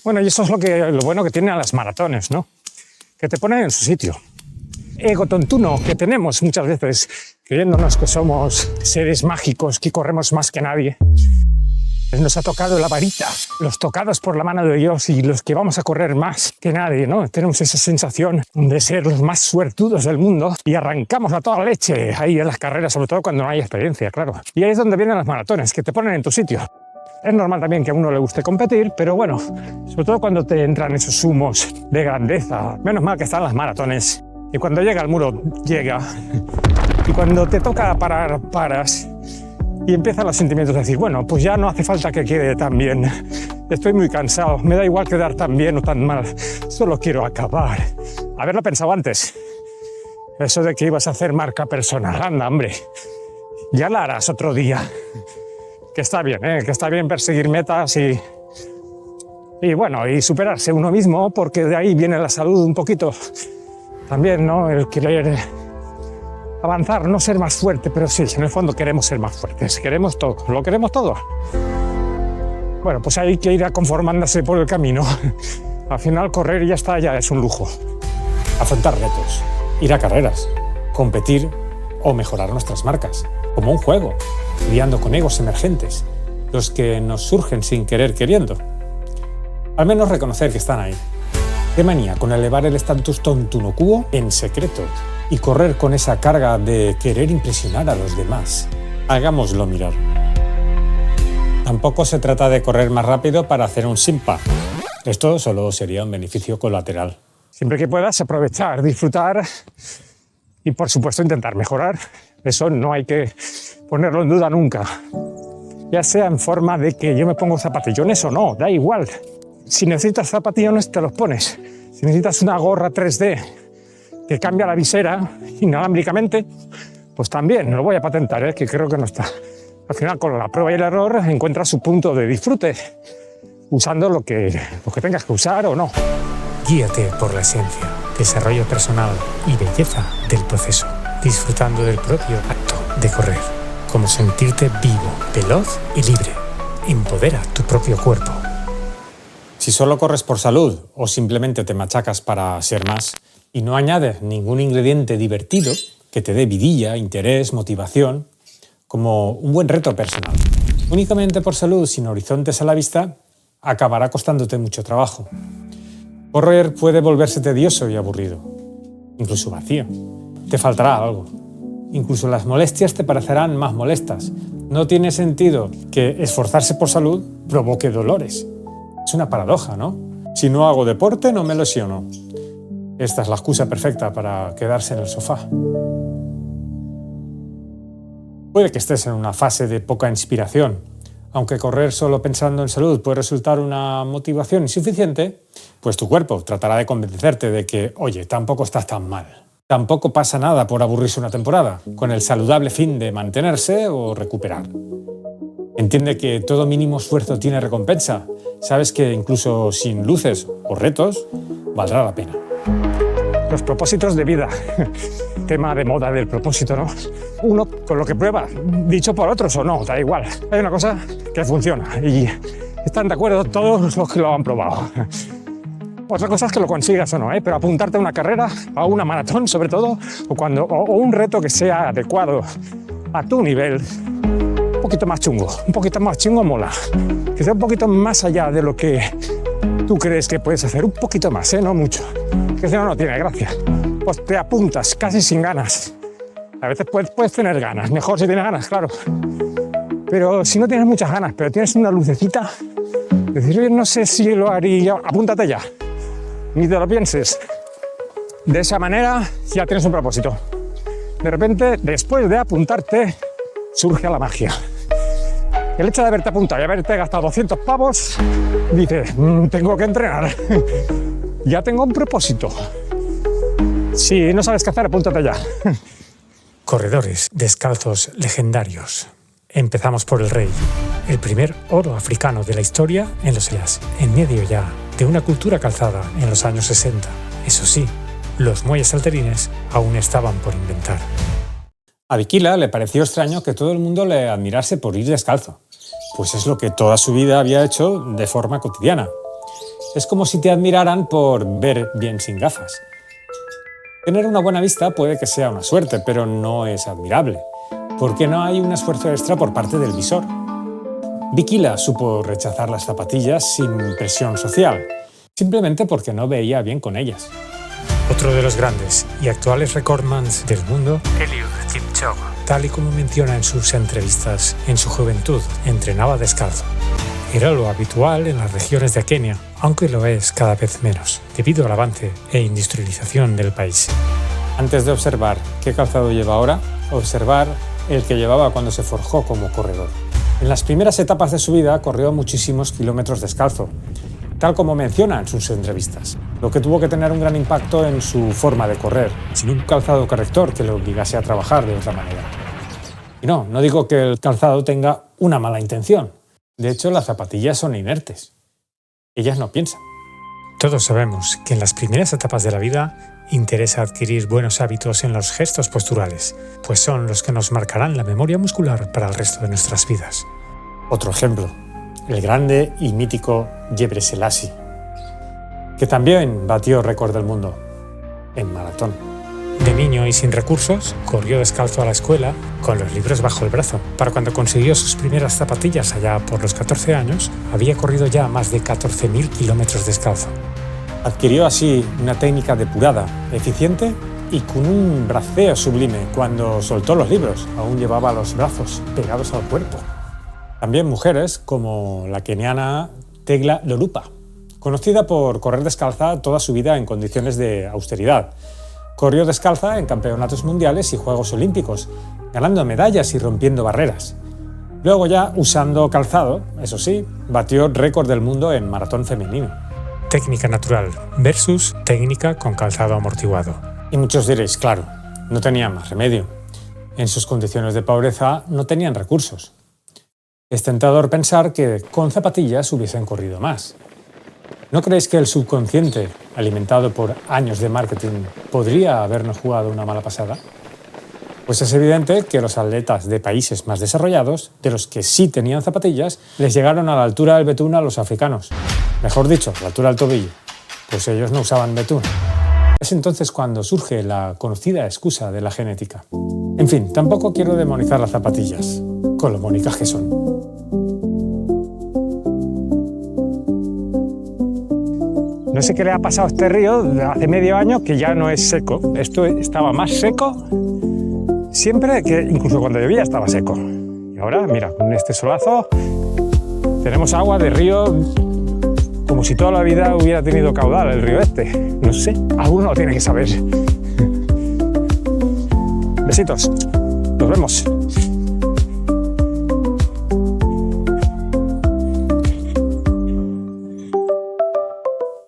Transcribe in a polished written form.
Bueno, y eso es lo bueno que tienen las maratones, ¿no? Que te ponen en su sitio. Ego tontuno que tenemos muchas veces, creyéndonos que somos seres mágicos, que corremos más que nadie. Nos ha tocado la varita, los tocados por la mano de Dios y los que vamos a correr más que nadie, ¿no? Tenemos esa sensación de ser los más suertudos del mundo y arrancamos a toda leche ahí en las carreras, sobre todo cuando no hay experiencia, claro. Y ahí es donde vienen las maratones, que te ponen en tu sitio. Es normal también que a uno le guste competir, pero bueno, sobre todo cuando te entran esos humos de grandeza. Menos mal que están las maratones. Y cuando llega el muro, llega. Y cuando te toca parar, paras. Y empiezan los sentimientos de decir, bueno, pues ya no hace falta que quede tan bien. Estoy muy cansado, me da igual quedar tan bien o tan mal. Solo quiero acabar. Haberlo pensado antes. Eso de que ibas a hacer marca personal, anda, hombre. Ya la harás otro día. Que está bien, que está bien perseguir metas y bueno, y superarse uno mismo, porque de ahí viene la salud un poquito. También, ¿no? El querer avanzar, no ser más fuerte, pero sí, en el fondo queremos ser más fuertes, queremos todo, lo queremos todo. Bueno, pues hay que ir conformándose por el camino. Al final correr y ya está, ya es un lujo. Afrontar retos, ir a carreras, competir o mejorar nuestras marcas, como un juego, lidiando con egos emergentes, los que nos surgen sin querer queriendo. Al menos reconocer que están ahí. Qué manía con elevar el status tontuno quo en secreto y correr con esa carga de querer impresionar a los demás. Hagámoslo mirar. Tampoco se trata de correr más rápido para hacer un simpa. Esto solo sería un beneficio colateral. Siempre que puedas aprovechar, disfrutar y por supuesto intentar mejorar. Eso no hay que ponerlo en duda nunca. Ya sea en forma de que yo me pongo zapatillones o no, da igual. Si necesitas zapatillones te los pones. Si necesitas una gorra 3D que cambia la visera inalámbricamente, pues también lo voy a patentar, que creo que no está. Al final, con la prueba y el error, encuentras su punto de disfrute, usando lo que tengas que usar o no. Guíate por la esencia, desarrollo personal y belleza del proceso, disfrutando del propio acto de correr, como sentirte vivo, veloz y libre. Empodera tu propio cuerpo. Si solo corres por salud o simplemente te machacas para ser más y no añades ningún ingrediente divertido que te dé vidilla, interés, motivación, como un buen reto personal, únicamente por salud sin horizontes a la vista, acabará costándote mucho trabajo. Correr puede volverse tedioso y aburrido, incluso vacío. Te faltará algo. Incluso las molestias te parecerán más molestas. No tiene sentido que esforzarse por salud provoque dolores. Es una paradoja, ¿no? Si no hago deporte, no me lesiono. Esta es la excusa perfecta para quedarse en el sofá. Puede que estés en una fase de poca inspiración. Aunque correr solo pensando en salud puede resultar una motivación insuficiente, pues tu cuerpo tratará de convencerte de que, oye, tampoco estás tan mal. Tampoco pasa nada por aburrirse una temporada, con el saludable fin de mantenerse o recuperar. Entiende que todo mínimo esfuerzo tiene recompensa. Sabes que incluso sin luces o retos, valdrá la pena. Los propósitos de vida. Tema de moda del propósito, ¿no? Uno con lo que prueba, dicho por otros o no, da igual. Hay una cosa que funciona y están de acuerdo todos los que lo han probado. Otra cosa es que lo consigas o no, pero apuntarte a una carrera, a una maratón sobre todo, o un reto que sea adecuado a tu nivel, un poquito más chungo mola. Que sea un poquito más allá de lo que tú crees que puedes hacer, un poquito más, no mucho. Que si no, no tiene gracia. Pues te apuntas casi sin ganas. A veces puedes tener ganas, mejor si tienes ganas, claro. Pero si no tienes muchas ganas, pero tienes una lucecita, decir, no sé si lo haría, apúntate ya. Ni te lo pienses. De esa manera ya tienes un propósito. De repente, después de apuntarte, surge la magia. El hecho de haberte apuntado y haberte gastado 200 pavos, dices, tengo que entrenar. Ya tengo un propósito. Si no sabes qué hacer, apúntate ya. Corredores descalzos legendarios. Empezamos por el rey, el primer oro africano de la historia en los Himalayas, en medio ya de una cultura calzada en los años 60. Eso sí, los muelles salterines aún estaban por inventar. A Bikila le pareció extraño que todo el mundo le admirase por ir descalzo, pues es lo que toda su vida había hecho de forma cotidiana. Es como si te admiraran por ver bien sin gafas. Tener una buena vista puede que sea una suerte, pero no es admirable, porque no hay un esfuerzo extra por parte del visor. Bikila supo rechazar las zapatillas sin presión social, simplemente porque no veía bien con ellas. Otro de los grandes y actuales recordmans del mundo, Eliud Kipchoge, tal y como menciona en sus entrevistas, en su juventud entrenaba descalzo. Era lo habitual en las regiones de Kenia, aunque lo es cada vez menos, debido al avance e industrialización del país. Antes de observar qué calzado lleva ahora, observar el que llevaba cuando se forjó como corredor. En las primeras etapas de su vida corrió muchísimos kilómetros descalzo, tal como menciona en sus entrevistas, lo que tuvo que tener un gran impacto en su forma de correr, sin un calzado corrector que le obligase a trabajar de otra manera. Y no digo que el calzado tenga una mala intención. De hecho, las zapatillas son inertes. Ellas no piensan. Todos sabemos que en las primeras etapas de la vida interesa adquirir buenos hábitos en los gestos posturales, pues son los que nos marcarán la memoria muscular para el resto de nuestras vidas. Otro ejemplo, el grande y mítico Gebre Selassie, que también batió récord del mundo en maratón. De niño y sin recursos, corrió descalzo a la escuela con los libros bajo el brazo. Para cuando consiguió sus primeras zapatillas allá por los 14 años, había corrido ya más de 14.000 kilómetros descalzo. Adquirió así una técnica depurada, eficiente y con un braceo sublime. Cuando soltó los libros, aún llevaba los brazos pegados al cuerpo. También mujeres como la keniana Tegla Lolupa, conocida por correr descalza toda su vida en condiciones de austeridad. Corrió descalza en campeonatos mundiales y Juegos Olímpicos, ganando medallas y rompiendo barreras. Luego ya, usando calzado, eso sí, batió récord del mundo en maratón femenino. Técnica natural versus técnica con calzado amortiguado. Y muchos diréis, claro, no tenían más remedio. En sus condiciones de pobreza no tenían recursos. Es tentador pensar que con zapatillas hubiesen corrido más. ¿No creéis que el subconsciente, alimentado por años de marketing, podría habernos jugado una mala pasada? Pues es evidente que los atletas de países más desarrollados, de los que sí tenían zapatillas, les llegaron a la altura del betún a los africanos. Mejor dicho, a la altura del tobillo, pues ellos no usaban betún. Es entonces cuando surge la conocida excusa de la genética. En fin, tampoco quiero demonizar las zapatillas, con lo bonitas que son. No sé qué le ha pasado a este río hace medio año que ya no es seco. Esto estaba más seco siempre, que incluso cuando llovía estaba seco. Y ahora, mira, con este solazo tenemos agua de río como si toda la vida hubiera tenido caudal el río este. No sé, alguno lo tiene que saber. Besitos, nos vemos.